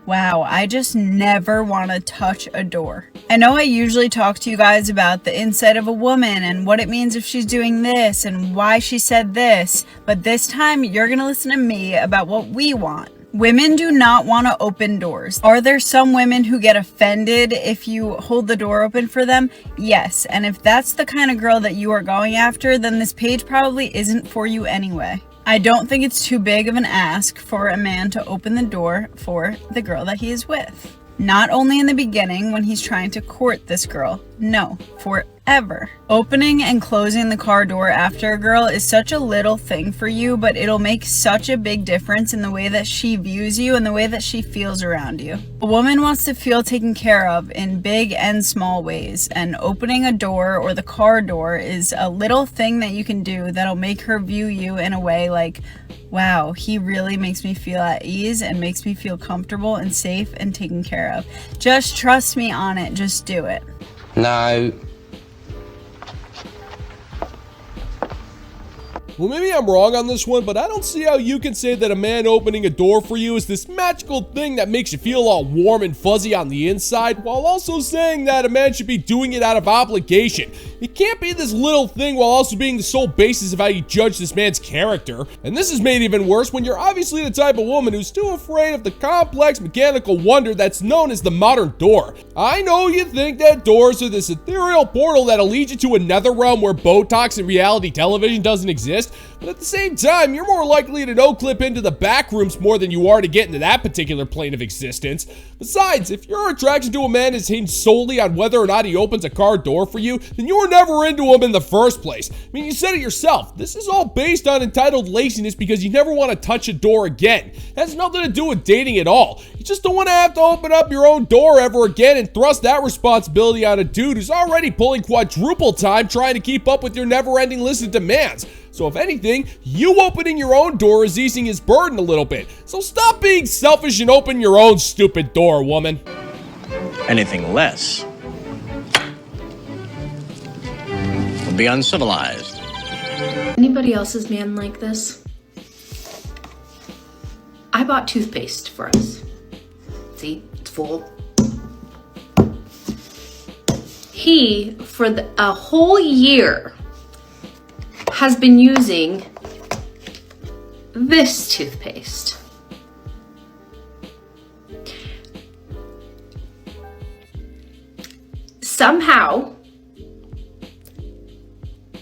Wow, I just never want to touch a door. I know I usually talk to you guys about the inside of a woman and what it means if she's doing this and why she said this, but this time you're going to listen to me about what we want. Women do not want to open doors. Are there some women who get offended if you hold the door open for them? Yes, and if that's the kind of girl that you are going after, then this page probably isn't for you anyway. I don't think it's too big of an ask for a man to open the door for the girl that he is with. Not only in the beginning when he's trying to court this girl, no, forever. Opening and closing the car door after a girl is such a little thing for you, but it'll make such a big difference in the way that she views you and the way that she feels around you. A woman wants to feel taken care of in big and small ways, and opening a door or the car door is a little thing that you can do that'll make her view you in a way like, wow, he really makes me feel at ease and makes me feel comfortable and safe and taken care of. Just trust me on it. Just do it. No. Well, maybe I'm wrong on this one, but I don't see how you can say that a man opening a door for you is this magical thing that makes you feel all warm and fuzzy on the inside, while also saying that a man should be doing it out of obligation. It can't be this little thing while also being the sole basis of how you judge this man's character. And this is made even worse when you're obviously the type of woman who's too afraid of the complex mechanical wonder that's known as the modern door. I know you think that doors are this ethereal portal that'll lead you to another realm where Botox and reality television doesn't exist. But at the same time, you're more likely to no-clip into the back rooms more than you are to get into that particular plane of existence. Besides, if your attraction to a man is hinged solely on whether or not he opens a car door for you, then you were never into him in the first place. I mean, you said it yourself. This is all based on entitled laziness because you never want to touch a door again. It has nothing to do with dating at all. You just don't want to have to open up your own door ever again and thrust that responsibility on a dude who's already pulling quadruple time trying to keep up with your never-ending list of demands. So if anything, you opening your own door is easing his burden a little bit. So stop being selfish and open your own stupid door, woman. Anything less would be uncivilized. Anybody else's man like this? I bought toothpaste for us. See, it's full. He, for a whole year, has been using this toothpaste. Somehow,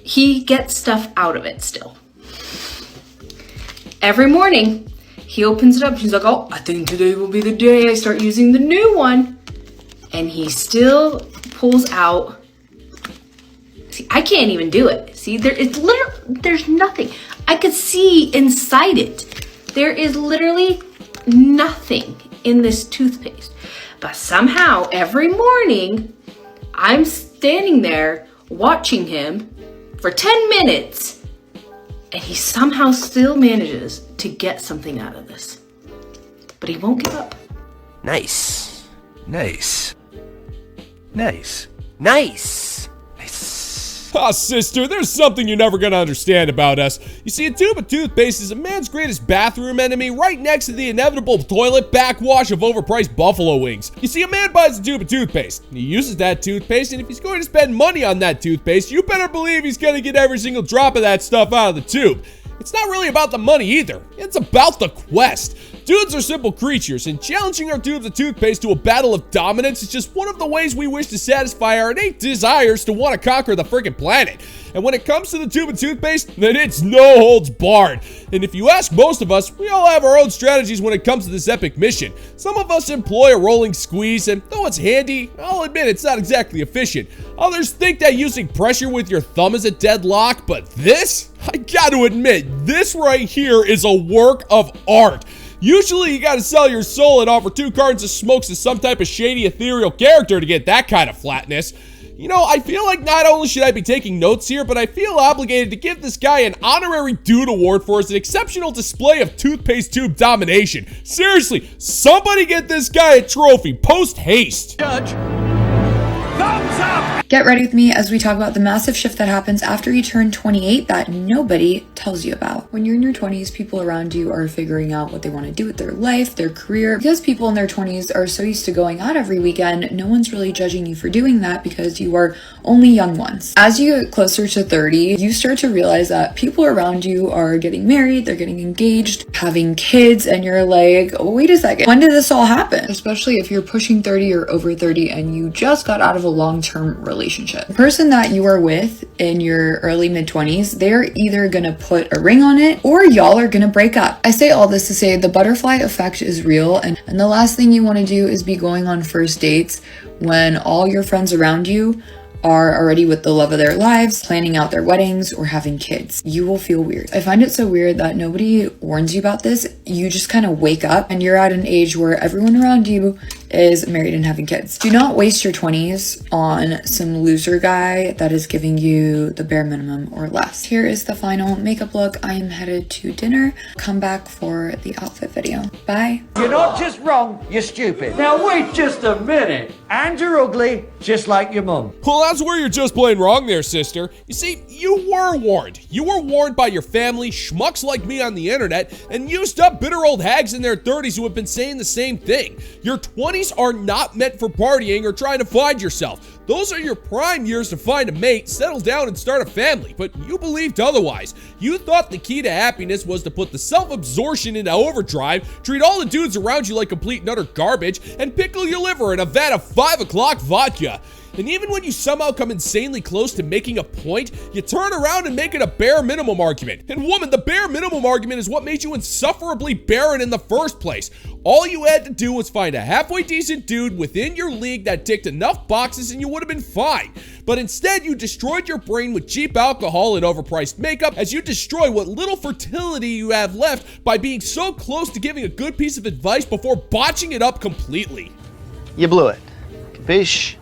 he gets stuff out of it still. Every morning, he opens it up. He's like, oh, I think today will be the day I start using the new one. And he still pulls out. See, I can't even do it. See, there's nothing. I could see inside it. There is literally nothing in this toothpaste. But somehow, every morning, I'm standing there watching him for 10 minutes, and he somehow still manages to get something out of this. But he won't give up. Nice. Nice. Nice. Nice. Ah, sister, there's something you're never gonna understand about us. You see, a tube of toothpaste is a man's greatest bathroom enemy right next to the inevitable toilet backwash of overpriced buffalo wings. You see, a man buys a tube of toothpaste. He uses that toothpaste, and if he's going to spend money on that toothpaste, you better believe he's gonna get every single drop of that stuff out of the tube. It's not really about the money either. It's about the quest. Dudes are simple creatures, and challenging our tubes of toothpaste to a battle of dominance is just one of the ways we wish to satisfy our innate desires to want to conquer the freaking planet. And when it comes to the tube of toothpaste, then it's no holds barred. And if you ask most of us, we all have our own strategies when it comes to this epic mission. Some of us employ a rolling squeeze, and though it's handy, I'll admit it's not exactly efficient. Others think that using pressure with your thumb is a deadlock, but this? I gotta admit, this right here is a work of art. Usually you gotta sell your soul and offer 2 cartons of smokes to some type of shady ethereal character to get that kind of flatness. You know, I feel like not only should I be taking notes here, but I feel obligated to give this guy an honorary dude award for his exceptional display of toothpaste tube domination. Seriously, somebody get this guy a trophy, post haste. Judge, thumbs up! Get ready with me as we talk about the massive shift that happens after you turn 28 that nobody tells you about. When you're in your 20s, people around you are figuring out what they want to do with their life, their career. Because people in their 20s are so used to going out every weekend, no one's really judging you for doing that because you are only young ones. As you get closer to 30, you start to realize that people around you are getting married, they're getting engaged, having kids, and you're like, wait a second, when did this all happen? Especially if you're pushing 30 or over 30 and you just got out of a long-term relationship. The person that you are with in your early mid-20s, they're either gonna put a ring on it or y'all are gonna break up. I say all this to say the butterfly effect is real, and the last thing you want to do is be going on first dates when all your friends around you are already with the love of their lives, planning out their weddings or having kids. You will feel weird. I find it so weird that nobody warns you about this. You just kind of wake up and you're at an age where everyone around you is married and having kids. Do not waste your 20s on some loser guy that is giving you the bare minimum or less. Here is the final makeup look. I am headed to dinner. Come back for the outfit video. Bye. You're not just wrong, you're stupid. Now wait just a minute. And you're ugly, just like your mum. Well, that's where you're just plain wrong there, sister. You see, you were warned. You were warned by your family, schmucks like me on the internet, and used up bitter old hags in their 30s who have been saying the same thing. Your 20s are not meant for partying or trying to find yourself. Those are your prime years to find a mate, settle down, and start a family, but you believed otherwise. You thought the key to happiness was to put the self-absorption into overdrive, treat all the dudes around you like complete and utter garbage, and pickle your liver in a vat of 5 o'clock vodka. And even when you somehow come insanely close to making a point, you turn around and make it a bare minimum argument. And woman, the bare minimum argument is what made you insufferably barren in the first place. All you had to do was find a halfway decent dude within your league that ticked enough boxes and you would have been fine. But instead, you destroyed your brain with cheap alcohol and overpriced makeup as you destroy what little fertility you have left by being so close to giving a good piece of advice before botching it up completely. You blew it. Capiche?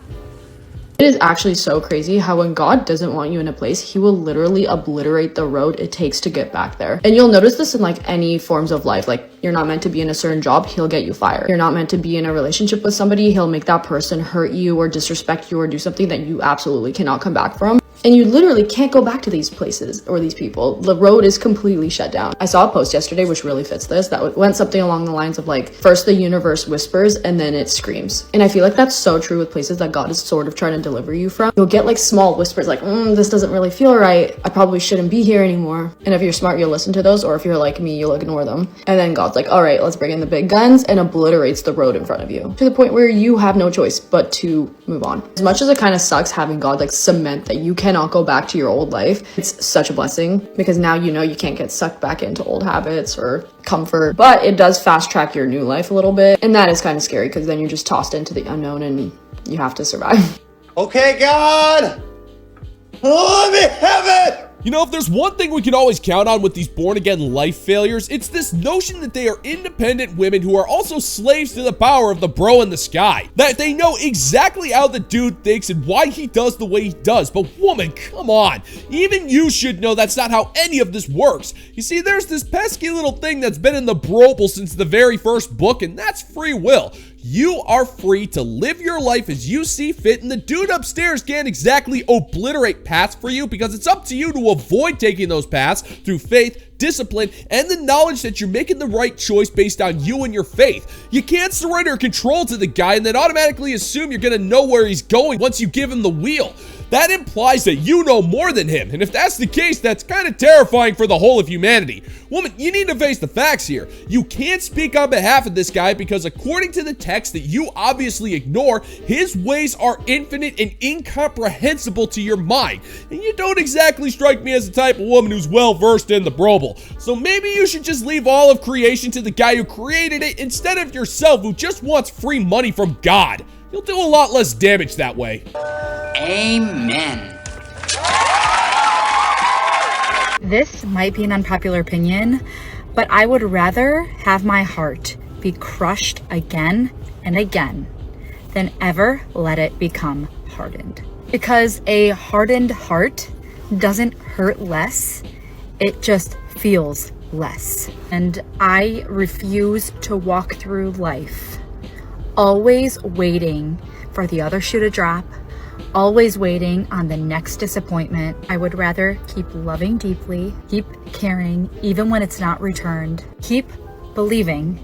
It is actually so crazy how when God doesn't want you in a place, he will literally obliterate the road it takes to get back there. And you'll notice this in like any forms of life. Like you're not meant to be in a certain job, he'll get you fired. You're not meant to be in a relationship with somebody, he'll make that person hurt you or disrespect you or do something that you absolutely cannot come back from. And you literally can't go back to these places or these people. The road is completely shut down. I saw a post yesterday which really fits this that went something along the lines of like, first the universe whispers and then it screams. And I feel like that's so true with places that God is sort of trying to deliver you from. You'll get like small whispers like, this doesn't really feel right. I probably shouldn't be here anymore. And if you're smart, you'll listen to those, or if you're like me, you'll ignore them. And then God's like, all right, let's bring in the big guns, and obliterates the road in front of you to the point where you have no choice but to move on. As much as it kind of sucks having God like cement that you cannot go back to your old life, it's such a blessing because now you know you can't get sucked back into old habits or comfort, but it does fast track your new life a little bit. And that is kind of scary because then you're just tossed into the unknown and you have to survive. Okay, God! Let me have it! You know, if there's one thing we can always count on with these born-again life failures, it's this notion that they are independent women who are also slaves to the power of the bro in the sky. That they know exactly how the dude thinks and why he does the way he does. But woman, come on. Even you should know that's not how any of this works. You see, there's this pesky little thing that's been in the broble since the very first book, and that's free will. You are free to live your life as you see fit, and the dude upstairs can't exactly obliterate paths for you because it's up to you to avoid taking those paths through faith, discipline, and the knowledge that you're making the right choice based on you and your faith. You can't surrender control to the guy and then automatically assume you're gonna know where he's going once you give him the wheel. That implies that you know more than him, and if that's the case, that's kind of terrifying for the whole of humanity. Woman, you need to face the facts here. You can't speak on behalf of this guy because according to the text that you obviously ignore, his ways are infinite and incomprehensible to your mind, and you don't exactly strike me as the type of woman who's well versed in the broble. So maybe you should just leave all of creation to the guy who created it instead of yourself who just wants free money from God. You'll do a lot less damage that way. Amen. This might be an unpopular opinion, but I would rather have my heart be crushed again and again than ever let it become hardened. Because a hardened heart doesn't hurt less, it just feels less. And I refuse to walk through life always waiting for the other shoe to drop, always waiting on the next disappointment. I would rather keep loving deeply, keep caring even when it's not returned, keep believing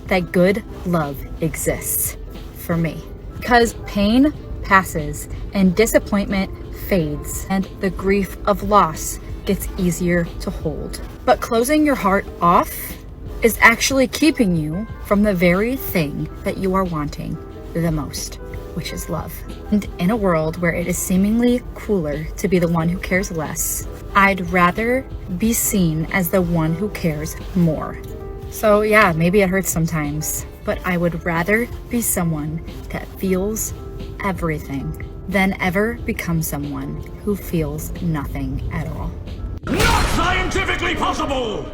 that good love exists for me. Because pain passes and disappointment fades and the grief of loss gets easier to hold. But closing your heart off is actually keeping you from the very thing that you are wanting the most, which is love. And in a world where it is seemingly cooler to be the one who cares less, I'd rather be seen as the one who cares more. So yeah, maybe it hurts sometimes, but I would rather be someone that feels everything than ever become someone who feels nothing at all. Not scientifically possible!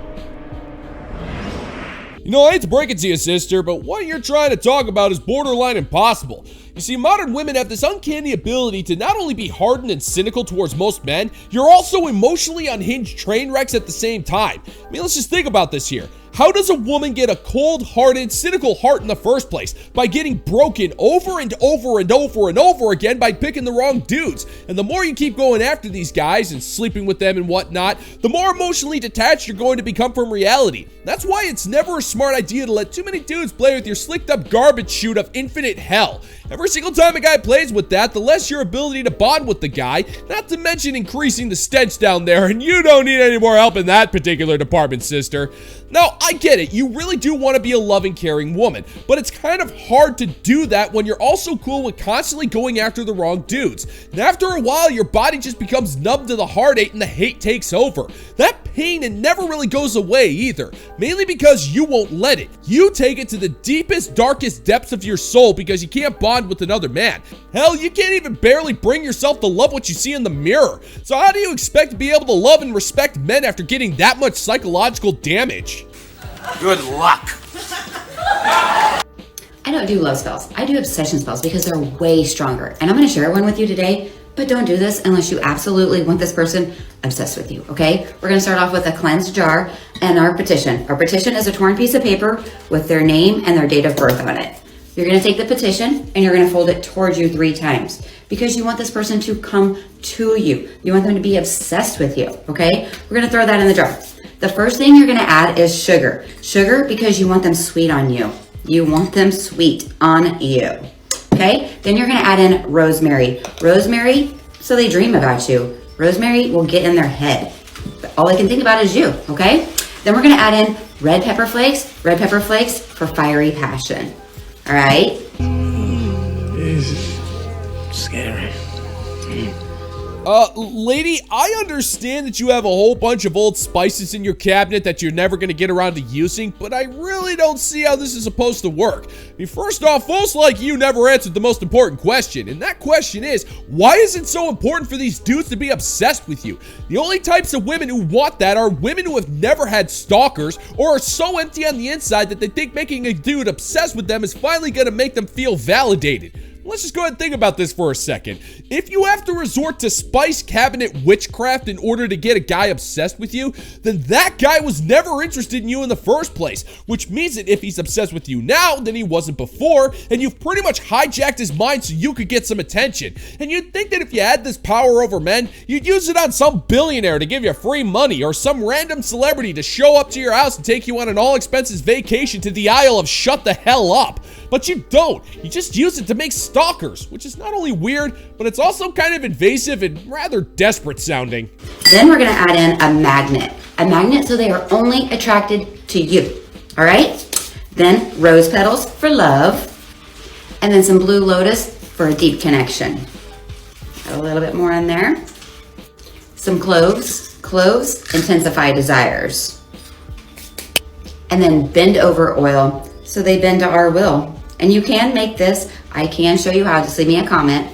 You know, I hate to break it to you, sister, but what you're trying to talk about is borderline impossible. You see, modern women have this uncanny ability to not only be hardened and cynical towards most men, you're also emotionally unhinged train wrecks at the same time. I mean, let's just think about this here. How does a woman get a cold-hearted, cynical heart in the first place? By getting broken over and over and over and over again by picking the wrong dudes. And the more you keep going after these guys and sleeping with them and whatnot, the more emotionally detached you're going to become from reality. That's why it's never a smart idea to let too many dudes play with your slicked-up garbage chute of infinite hell. Every single time a guy plays with that, the less your ability to bond with the guy, not to mention increasing the stench down there, and you don't need any more help in that particular department, sister. Now, I get it, you really do want to be a loving, caring woman, but it's kind of hard to do that when you're also cool with constantly going after the wrong dudes. And after a while, your body just becomes numb to the heartache and the hate takes over. That pain, it never really goes away either, mainly because you won't let it. You take it to the deepest, darkest depths of your soul because you can't bond with another man. Hell, you can't even barely bring yourself to love what you see in the mirror. So how do you expect to be able to love and respect men after getting that much psychological damage? Good luck. I don't do love spells. I do obsession spells because they're way stronger. And I'm going to share one with you today, but don't do this unless you absolutely want this person obsessed with you, okay? We're going to start off with a cleansed jar and our petition. Our petition is a torn piece of paper with their name and their date of birth on it. You're going to take the petition and you're going to fold it towards you 3 times because you want this person to come to you. You want them to be obsessed with you, okay? We're going to throw that in the jar. The first thing you're going to add is sugar. Sugar because you want them sweet on you. You want them sweet on you, okay? Then you're going to add in rosemary. Rosemary, so they dream about you. Rosemary will get in their head. All they can think about is you, okay? Then we're going to add in red pepper flakes for fiery passion. All right? This is scary. Lady, I understand that you have a whole bunch of old spices in your cabinet that you're never going to get around to using, but I really don't see how this is supposed to work. I mean, first off, folks like you never answered the most important question, and that question is, why is it so important for these dudes to be obsessed with you? The only types of women who want that are women who have never had stalkers or are so empty on the inside that they think making a dude obsessed with them is finally going to make them feel validated. Let's just go ahead and think about this for a second. If you have to resort to spice cabinet witchcraft in order to get a guy obsessed with you, then that guy was never interested in you in the first place, which means that if he's obsessed with you now, then he wasn't before, and you've pretty much hijacked his mind so you could get some attention. And you'd think that if you had this power over men, you'd use it on some billionaire to give you free money, or some random celebrity to show up to your house and take you on an all-expenses vacation to the Isle of Shut the Hell Up. But you don't. You just use it to make stalkers, which is not only weird, but it's also kind of invasive and rather desperate sounding. Then we're going to add in a magnet. A magnet so they are only attracted to you. All right? Then rose petals for love. And then some blue lotus for a deep connection. Add a little bit more in there. Some cloves. Cloves intensify desires. And then bend over oil so they bend to our will. And you can make this. I can show you how. Just leave me a comment.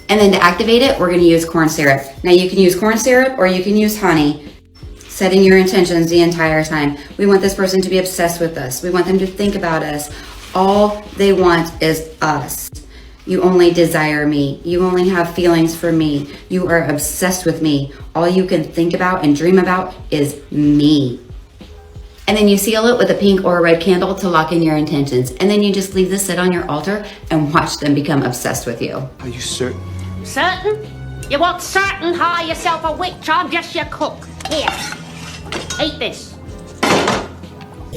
And then to activate it, we're going to use corn syrup. Now you can use corn syrup or you can use honey. Setting your intentions the entire time. We want this person to be obsessed with us. We want them to think about us. All they want is us. You only desire me. You only have feelings for me. You are obsessed with me. All you can think about and dream about is me. And then you seal it with a pink or a red candle to lock in your intentions. And then you just leave this sit on your altar and watch them become obsessed with you. Are you certain? Certain? You want certain hire yourself a witch? I'm just your cook. Here, eat this.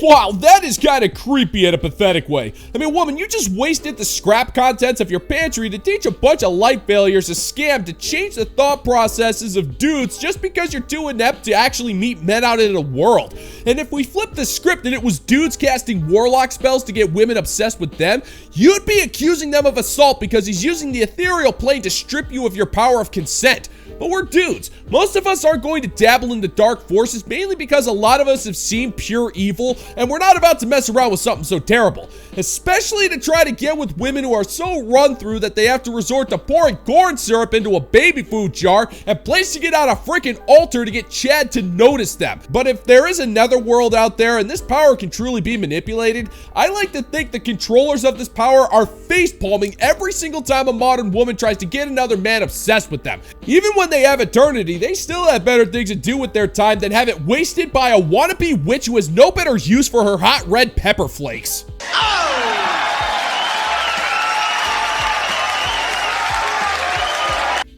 Wow, that is kind of creepy in a pathetic way. I mean, woman, you just wasted the scrap contents of your pantry to teach a bunch of life failures a scam to change the thought processes of dudes just because you're too inept to actually meet men out in the world. And if we flipped the script and it was dudes casting warlock spells to get women obsessed with them, you'd be accusing them of assault because he's using the ethereal plane to strip you of your power of consent. But we're dudes. Most of us aren't going to dabble in the dark forces, mainly because a lot of us have seen pure evil, and we're not about to mess around with something so terrible. Especially to try to get with women who are so run through that they have to resort to pouring corn syrup into a baby food jar and placing it on a freaking altar to get Chad to notice them. But if there is another world out there and this power can truly be manipulated, I like to think the controllers of this power are face-palming every single time a modern woman tries to get another man obsessed with them. Even when they have eternity, they still have better things to do with their time than have it wasted by a wannabe witch who has no better use for her hot red pepper flakes.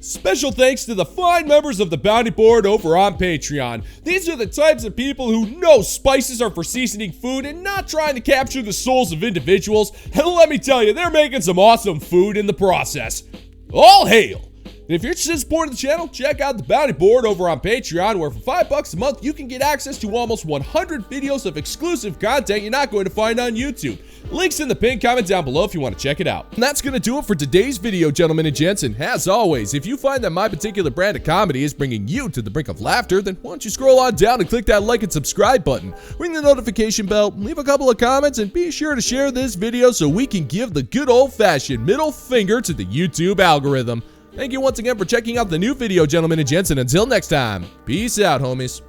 Special thanks to the fine members of the Bounty Board over on Patreon. These are the types of people who know spices are for seasoning food and not trying to capture the souls of individuals. And let me tell you, they're making some awesome food in the process. All hail! And if you're interested in supporting the channel, check out the Bounty Board over on Patreon, where for $5 a month, you can get access to almost 100 videos of exclusive content you're not going to find on YouTube. Links in the pinned comment down below if you want to check it out. And that's going to do it for today's video, gentlemen and gents. And as always, if you find that my particular brand of comedy is bringing you to the brink of laughter, then why don't you scroll on down and click that like and subscribe button. Ring the notification bell, leave a couple of comments, and be sure to share this video so we can give the good old-fashioned middle finger to the YouTube algorithm. Thank you once again for checking out the new video, gentlemen and gents, and until next time, peace out, homies.